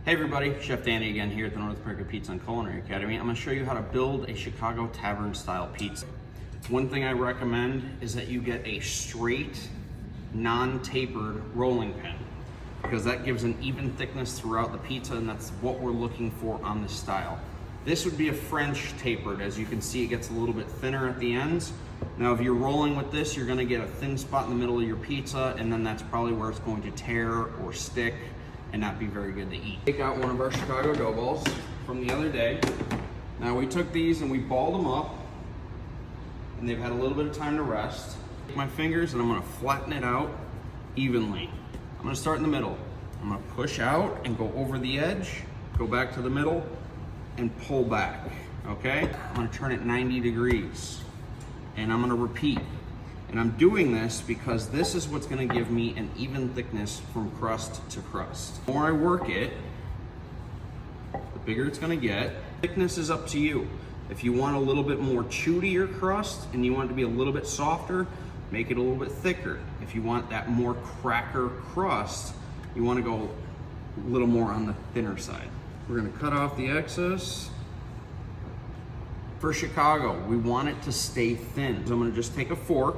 Hey everybody, Chef Danny again here at the North America Pizza and Culinary Academy. I'm going to show you how to build a Chicago tavern style pizza. One thing I recommend is that you get a straight, non-tapered rolling pin, because that gives an even thickness throughout the pizza, and that's what we're looking for on this style. This would be a French tapered. As you can see, it gets a little bit thinner at the ends. Now if you're rolling with this, you're going to get a thin spot in the middle of your pizza, and then that's probably where it's going to tear or stick and not be very good to eat. Take out one of our Chicago dough balls from the other day. Now we took these and we balled them up, and they've had a little bit of time to rest. Take my fingers and I'm gonna flatten it out evenly. I'm gonna start in the middle. I'm gonna push out and go over the edge, go back to the middle, and pull back, okay? I'm gonna turn it 90 degrees, and I'm gonna repeat. And I'm doing this because this is what's gonna give me an even thickness from crust to crust. The more I work it, the bigger it's gonna get. Thickness is up to you. If you want a little bit more chew to your crust and you want it to be a little bit softer, make it a little bit thicker. If you want that more cracker crust, you wanna go a little more on the thinner side. We're gonna cut off the excess. For Chicago, we want it to stay thin. So I'm gonna just take a fork.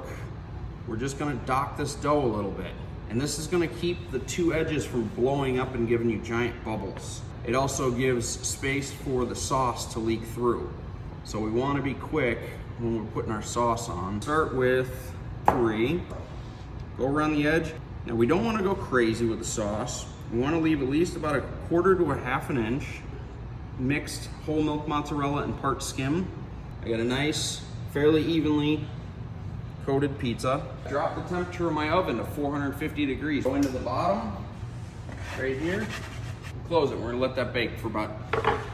We're just gonna dock this dough a little bit. And this is gonna keep the two edges from blowing up and giving you giant bubbles. It also gives space for the sauce to leak through. So we wanna be quick when we're putting our sauce on. Start with 3, go around the edge. Now we don't wanna go crazy with the sauce. We wanna leave at least about 1/4 to 1/2 inch mixed whole milk mozzarella and part skim. I got a nice, fairly evenly coated pizza. Drop the temperature of my oven to 450 degrees. Go into the bottom, right here. Close it. We're gonna let that bake for about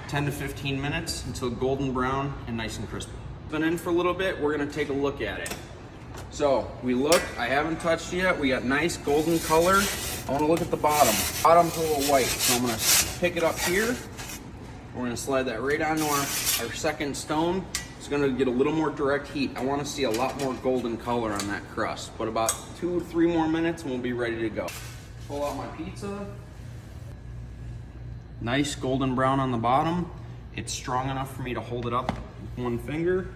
10 to 15 minutes until golden brown and nice and crispy. Been in for a little bit, we're gonna take a look at it. So we look, I haven't touched yet. We got nice golden color. I wanna look at the bottom. Bottom's a little white, so I'm gonna pick it up here. We're gonna slide that right onto our second stone. It's gonna get a little more direct heat. I wanna see a lot more golden color on that crust, but about 2 or 3 more minutes and we'll be ready to go. Pull out my pizza. Nice golden brown on the bottom. It's strong enough for me to hold it up with one finger.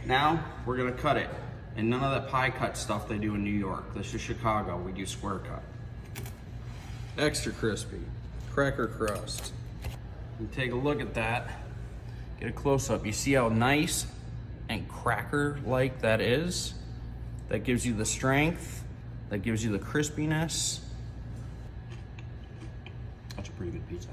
Now we're gonna cut it. And none of that pie cut stuff they do in New York. This is Chicago, we do square cut. Extra crispy, cracker crust. You take a look at that, get a close up. You see how nice and cracker-like that is? That gives you the strength, that gives you the crispiness. That's a pretty good pizza.